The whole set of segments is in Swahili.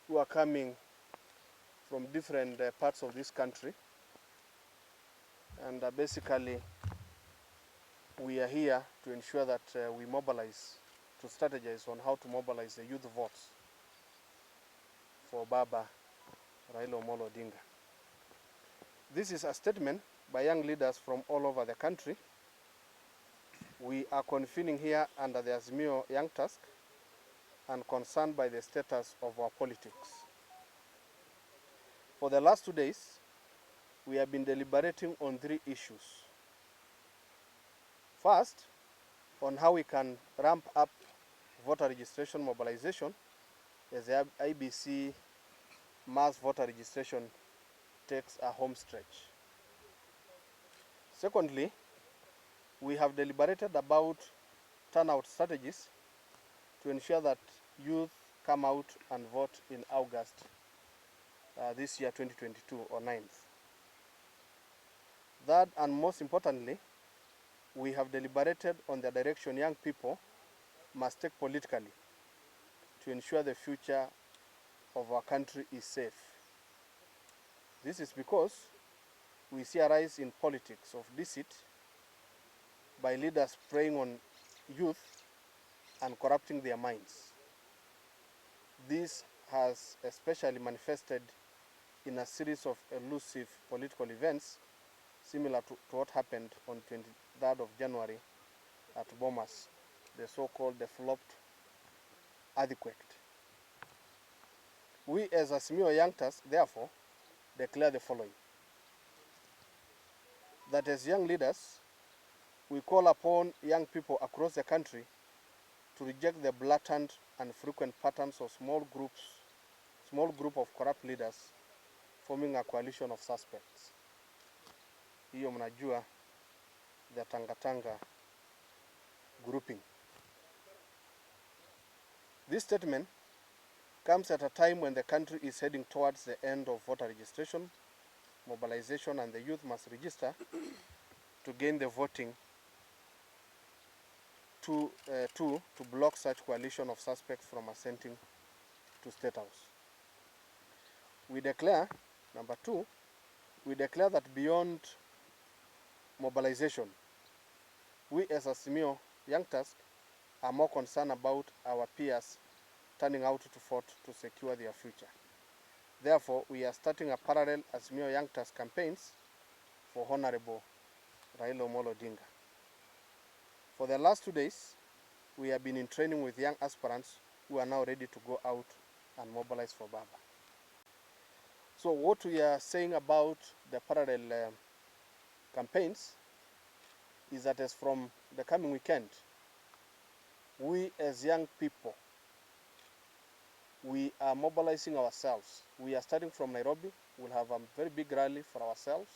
who are coming from different parts of this country. And basically, we are here to ensure that we mobilize, to strategize on how to mobilize the youth votes for Baba Raila Odinga. This is a statement by young leaders from all over the country. We are convening here under the Azimio Young Task and concerned by the status of our politics. For the last 2 days, we have been deliberating on 3 issues. First, on how we can ramp up voter registration mobilization as the IBC mass voter registration takes a home stretch. Secondly, we have deliberated about turnout strategies to ensure that youth come out and vote in August this year, 2022, or 9th. Third, and most importantly, we have deliberated on the direction young people must take politically to ensure the future of our country is safe. This is because we see a rise in politics of deceit by leaders preying on youth and corrupting their minds. This has especially manifested in a series of elusive political events similar to what happened on 23rd of January at Bomas, the so-called flopped earthquake. We as Azimio Young Task, therefore, declare the following: that as young leaders, we call upon young people across the country to reject the blatant and frequent patterns of small group of corrupt leaders forming a coalition of suspects. Hiyo mnajua, the Tanga grouping. This statement comes at a time when the country is heading towards the end of voter registration, mobilization, and the youth must register to gain the voting to block such coalition of suspects from ascending to State House. We declare, number 2, we declare that beyond mobilization, we as Azimio Young Task are more concerned about our peers turning out to vote to secure their future. Therefore, we are starting a parallel Azimio Young Task campaigns for Honorable Raila Odinga. For the last 2 days, we have been in training with young aspirants who are now ready to go out and mobilize for Baba. So what we are saying about the parallel campaigns is that as from the coming weekend, we as young people, we are mobilizing ourselves. We are starting from Nairobi. We'll have a very big rally for ourselves,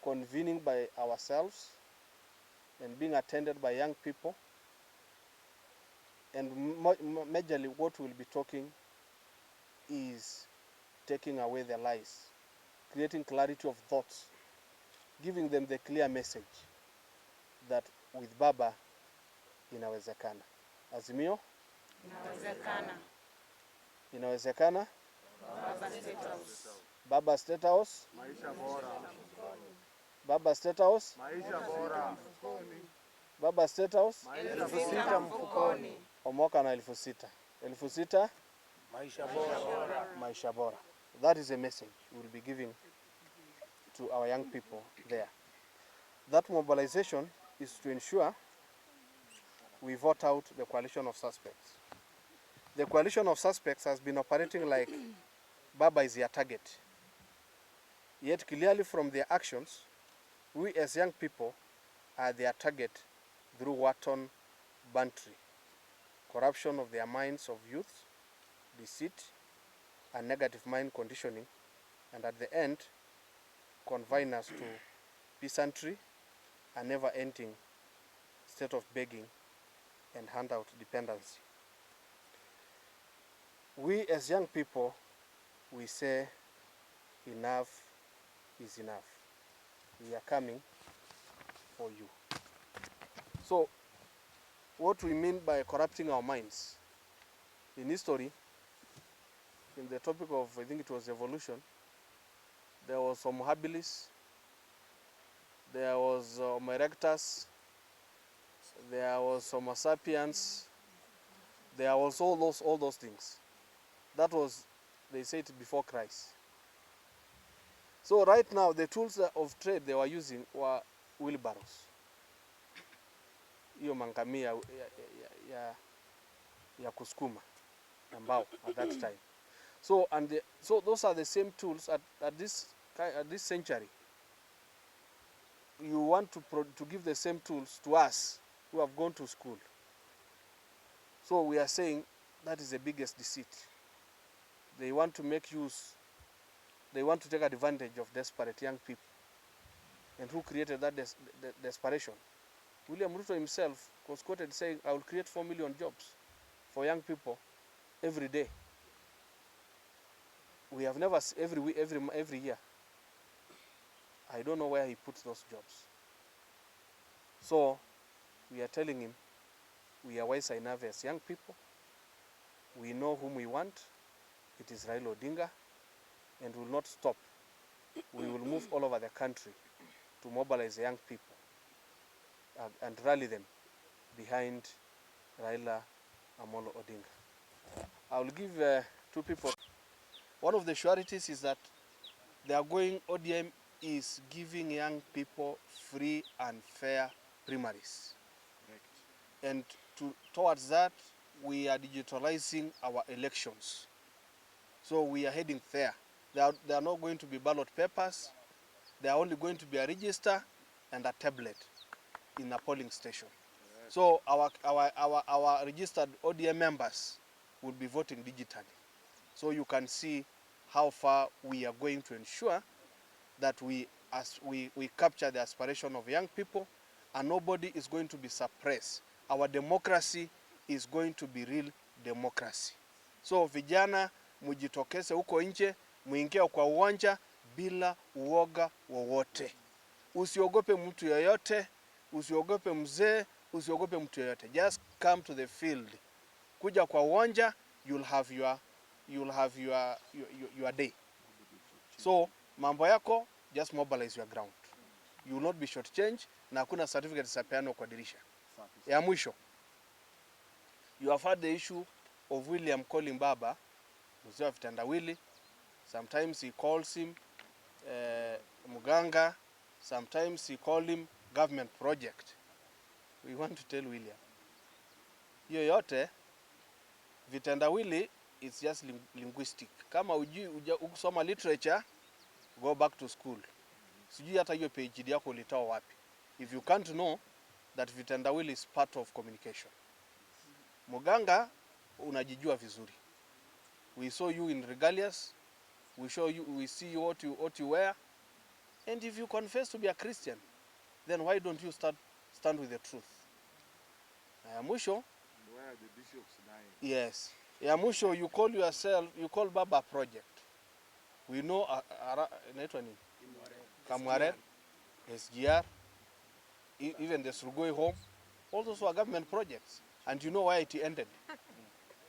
convening by ourselves and being attended by young people. And majorly what we'll be talking is taking away their lies, creating clarity of thoughts, giving them the clear message that with Baba inawezekana. Azimio? Inawezekana. Inawezekana. Baba State House. Baba State House. Maisha bora. Baba State House. Maisha bora. Baba State House. Maisha bora mfukoni. Omoka na 6,000. 6,000. Maisha bora. Maisha bora. That is a message we will be giving to our young people there. That mobilization is to ensure we vote out the coalition of suspects. The coalition of suspects has been operating like Baba is their target. Yet clearly from their actions, we as young people are their target through wanton banditry, corruption of their minds of youth, deceit, and negative mind conditioning, and at the end, confine us to peasantry, a never-ending state of begging and handout dependency. We as young people, we say enough is enough. We are coming for you. So, what we mean by corrupting our minds, in history, in the topic of, I think it was evolution, there was Homo habilis, there was Homo erectus, there was Homo sapiens, there was all those things. That was, they said, before Christ. So right now, the tools of trade they were using were wheelbarrows. Hiyo mangamia ya kusukuma na mbao at that time. So so those are the same tools at this century. You want to give the same tools to us who have gone to school. So we are saying that is the biggest deceit. They want to make use, they want to take advantage of desperate young people. And who created that desperation? William Ruto himself was quoted saying, I will create 4 million jobs for young people every day. We have never, every year. I don't know where he puts those jobs. So we are telling him, we are wiser enough as young people. We know whom we want. It is Raila Odinga, and we will not stop. We will move all over the country to mobilize the young people and rally them behind Raila Amolo Odinga. I will give two people. One of the sureties is that ODM is giving young people free and fair primaries. Correct. And towards that, we are digitalizing our elections. So we are heading there. There are not going to be ballot papers. There are only going to be a register and a tablet in a polling station. Yes. So our registered ODM members will be voting digitally. So you can see how far we are going to ensure that we capture the aspiration of young people, and nobody is going to be suppressed. Our democracy is going to be real democracy. So vijana, mujitokeze huko nje, muingie kwa uwanja bila uoga wowote. Usiogope mtu yoyote, usiogope mzee, usiogope mtu yoyote. Just come to the field. Kuja kwa uwanja, you'll have your day. So mambo yako, just mobilize your ground. You will not be shortchanged, na hakuna certificate za peano kwa dirisha. Ya mwisho, you have had the issue of William calling Baba mzee wa vitandawili. Sometimes he calls him muganga, sometimes he calls him government project. We want to tell William, hiyo yote vitandawili, it's just linguistic. Kama ukisoma literature, go back to school. Sijui hata hiyo PhD yako ulitoa wapi. If you can't know that vitandawili is part of communication. Muganga unajijua vizuri. We saw you in regalias. We see you what you wear. And if you confess to be a Christian, then why don't you stand with the truth? Ya mwisho, where the bishop's dying. Yes. Ya mwisho, you call Baba project. We know inaitwa nini? Kamware, SGR, even the Surugoi home, all those were government projects. And you know why it ended.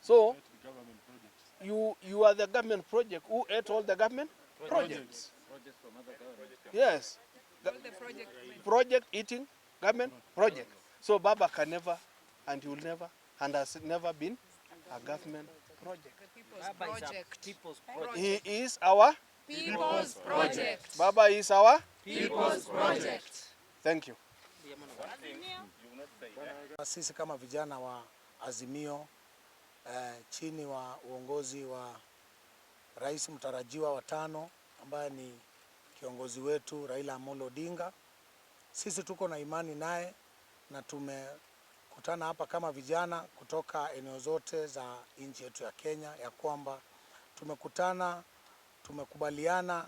So, you are the government project who ate all the government projects. Projects from other governments. Yes. Project eating government project. So Baba can never, and he will never, and has never been a government project. Baba is a people's project. He is our People's project. Baba is our People's project. Thank you. Sisi kama vijana wa Azimio chini wa uongozi wa Rais mtarajiwa wa 5 ambaye ni kiongozi wetu Raila Amolo Odinga, sisi tuko na imani naye na tumekutana hapa kama vijana kutoka eneo zote za nchi yetu ya Kenya, ya kwamba tumekubaliana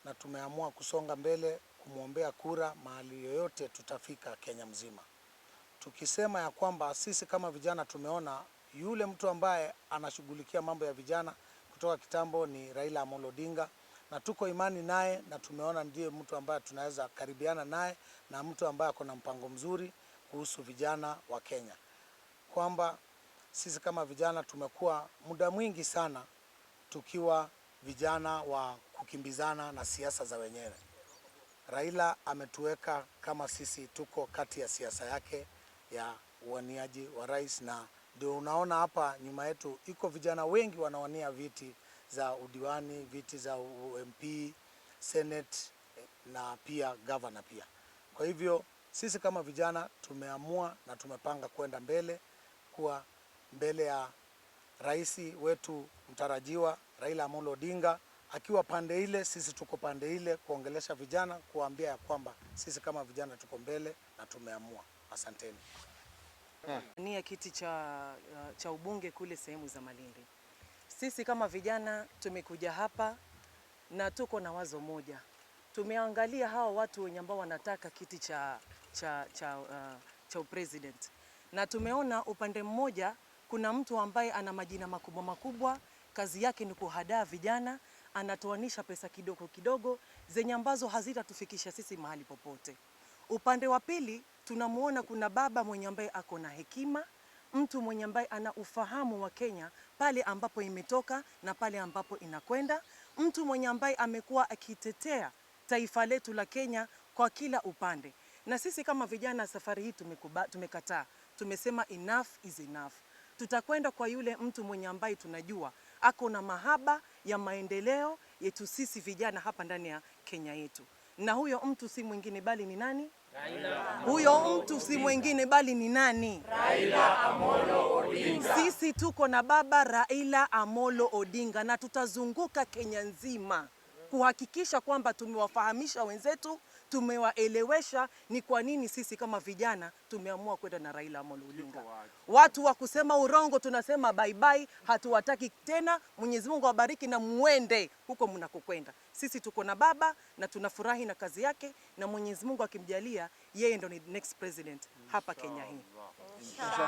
na tumeamua kusonga mbele kumwombea kura mahali yoyote tutafika Kenya mzima. Tukisema ya kwamba sisi kama vijana tumeona yule mtu ambaye anashughulikia mambo ya vijana kutoka kitambo ni Raila Amolo Odinga, na tuko imani naye na tumeona ndiye mtu ambaye tunaweza karibiana naye na mtu ambaye ako na mpango mzuri kuhusu vijana wa Kenya. Kwamba sisi kama vijana tumekuwa muda mwingi sana tukiwa vijana wa kukimbizana na siasa za wenyewe. Raila ametuweka kama sisi tuko kati ya siasa yake ya uaniaji wa rais, na ndio unaona hapa nyuma yetu iko vijana wengi wanawania viti za udiwani, viti za MP, Senate na pia governor pia. Kwa hivyo sisi kama vijana tumeamua na tumepanga kwenda mbele, kuwa mbele ya rais wetu mtarajiwa Raila Amolo Odinga akiwa pande ile, sisi tuko pande ile, kuongelesha vijana, kuambia ya kwamba sisi kama vijana tuko mbele na tumeamua. Asanteni. Nia kiti cha ubunge kule sehemu za Malindi. Sisi kama vijana tumekuja hapa na tuko na wazo moja. Tumeangalia hawa watu wenye ambao wanataka kiti cha upresident, na tumeona upande mmoja kuna mtu ambaye ana majina makubwa makubwa, kazi yake ni kuhadaa vijana, anatoanisha pesa kidogo kidogo zenye ambazo hazitatufikisha sisi mahali popote. Upande wa pili tunamuona kuna baba mwenye ambaye ako na hekima, mtu mwenye ambaye ana ufahamu wa Kenya pale ambapo imetoka na pale ambapo inakwenda, mtu mwenye ambaye amekuwa akitetea taifa letu la Kenya kwa kila upande. Na sisi kama vijana safari hii tumekataa. Tumesema enough is enough. Tutakwenda kwa yule mtu mwenye ambaye tunajua ako na mahaba ya maendeleo yetu sisi vijana hapa ndani ya Kenya yetu. Na huyo mtu si mwingine bali ni nani? Raila. Huyo mtu si mwingine bali ni nani? Raila Amolo Odinga. Sisi tuko na baba Raila Amolo Odinga na tutazunguka Kenya nzima kuhakikisha kwamba tumewafahamisha wenzetu, tumewaelewesha ni kwa nini sisi kama vijana tumeamua kwenda na Raila Amolo Odinga. Watu wa kusema urongo tunasema bye bye, hatuwataki tena. Mwenyezi Mungu awabariki na muende huko mnakokwenda. Sisi tuko na baba na tunafurahi na kazi yake, na Mwenyezi Mungu akimjalia yeye ndo ni next president hapa Kenya hii.